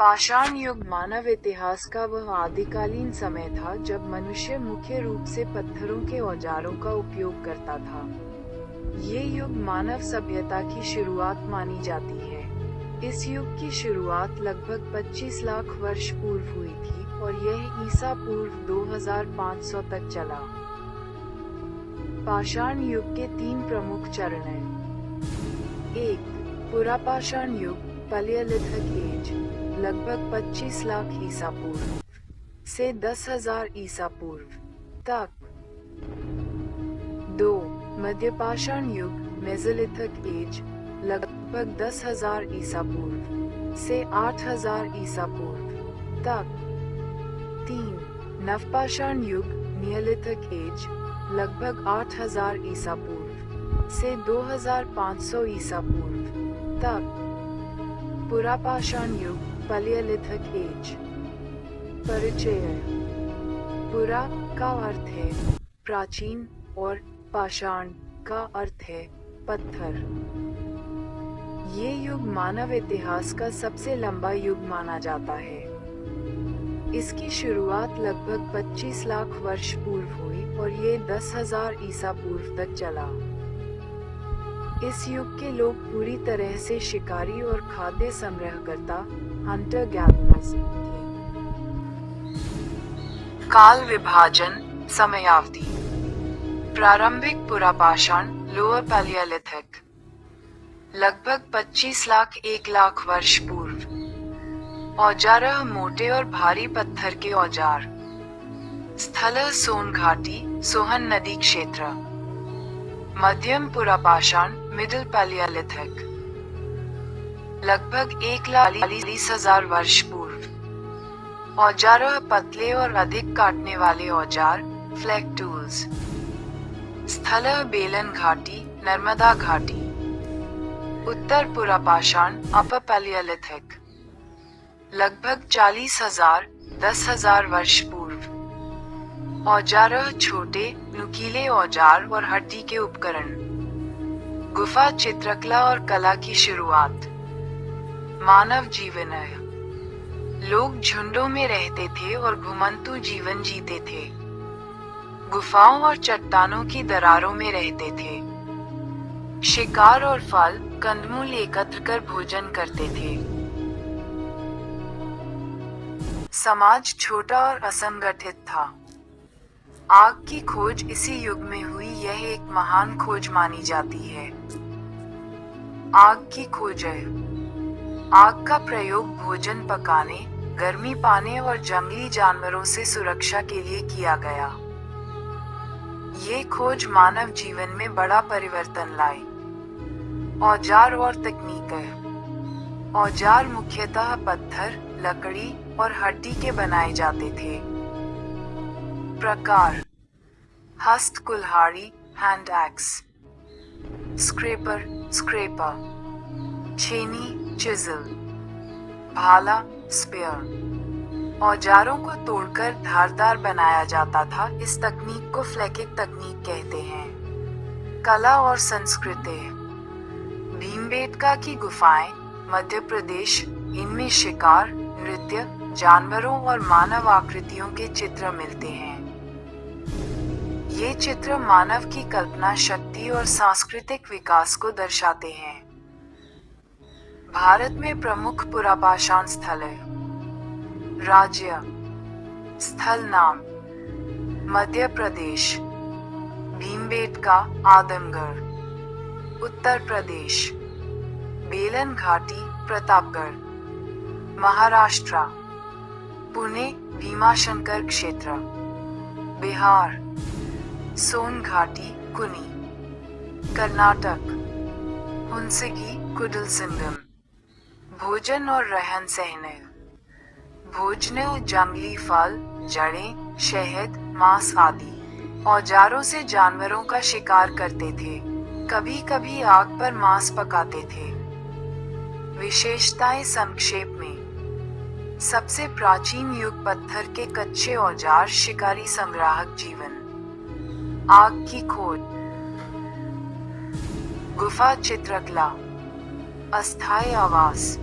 पाषाण युग मानव इतिहास का वह आदिकालीन समय था जब मनुष्य मुख्य रूप से पत्थरों के औजारों का उपयोग करता था। ये युग मानव सभ्यता की शुरुआत मानी जाती है। इस युग की शुरुआत लगभग 25 लाख वर्ष पूर्व हुई थी और यह ईसा पूर्व 2500 तक चला। पाषाण युग के 3 प्रमुख चरण हैं। 1. पुरापाषाण युग पैलियोलिथिक एज, लगभग 25 लाख ईसा पूर्व से 10,000 ईसा पूर्व तक। 2. मध्यपाषाण युग मेसोलिथिक एज, लगभग 10,000 ईसा पूर्व से 8,000 ईसा पूर्व तक। 3. नवपाषाण युग नियोलिथिक एज, लगभग 8,000 ईसा पूर्व से 2,500 ईसा पूर्व तक। पुरापाषाण युग पैलियोलिथिक एज। परिचय। पुरा का अर्थ है प्राचीन और पाषाण का अर्थ है पत्थर। ये युग मानव इतिहास का सबसे लंबा युग माना जाता है। इसकी शुरुआत लगभग 25 लाख वर्ष पूर्व हुई और ये 10,000 ईसा पूर्व तक चला। इस युग के लोग पूरी तरह से शिकारी और खाद्य संग्रहकर्ता हंटर गैदरर्स थे। काल विभाजन समयावधि। प्रारंभिक पुरापाषाण लोअर पैलियोलिथिक, लगभग 25 लाख 1 लाख वर्ष पूर्व। औजार मोटे और भारी पत्थर के औजार। स्थल सोन घाटी, सोहन नदी क्षेत्र। मध्यम पुरापाषाण मिडिल पैलियोलिथिक, लगभग 1,40,000 वर्ष पूर्व। औजार पतले और अधिक काटने वाले औजार, फ्लैग टूल्स। स्थल बेलन घाटी, नर्मदा घाटी। उत्तर पुरापाषाण अपर पैलियोलिथिक, लगभग 40,000 10,000 वर्ष पूर्व। औजार छोटे नुकीले औजार और हड्डी के उपकरण। गुफा चित्रकला और कला की शुरुआत। मानव जीवन। लोग झुंडों में रहते थे और घुमंतू जीवन जीते थे। गुफाओं और चट्टानों की दरारों में रहते थे। शिकार और फल कंदमूल एकत्र कर भोजन करते थे। समाज छोटा और असंगठित था। आग की खोज इसी युग में हुई, यह एक महान खोज मानी जाती है। आग की खोज। आग का प्रयोग भोजन पकाने, गर्मी पाने और जंगली जानवरों से सुरक्षा के लिए किया गया। ये खोज मानव जीवन में बड़ा परिवर्तन लाई। औजार और तकनीक। औजार मुख्यतः पत्थर, लकड़ी और हड्डी के बनाए जाते थे। प्रकार। हस्त कुल्हाड़ी, हैंड एक्स। Scraper, scraper. छेनी, चिजल। भाला, स्पेयर। औजारों को तोड़कर धारदार बनाया जाता था। इस तकनीक को फ्लैकिंग तकनीक कहते हैं। कला और संस्कृति। भीमबेटका की गुफाएं, मध्य प्रदेश, इनमें शिकार, नृत्य, जानवरों और मानव आकृतियों के चित्र मिलते हैं। ये चित्र मानव की कल्पना शक्ति और सांस्कृतिक विकास को दर्शाते हैं। भारत में प्रमुख पुरापाषाण स्थल है। राज्य। स्थल नाम। मध्य प्रदेश, भीमबेटका, आदमगढ़। उत्तर प्रदेश, बेलन घाटी, प्रतापगढ़। महाराष्ट्र, पुणे, भीमाशंकर क्षेत्र। बिहार, सोन घाटी, कुनी। कर्नाटक, हुंसगी, कुडलसिंगम। भोजन और रहन सहन। भोजन जंगली फल, जड़ें, शहद, मांस आदि। औजारों से जानवरों का शिकार करते थे। कभी कभी आग पर मांस पकाते थे। विशेषताएं संक्षेप में। सबसे प्राचीन युग पत्थर के कच्चे औजार, शिकारी संग्राहक जीवन। आग की खोज। गुफा चित्रकला। अस्थायी आवास।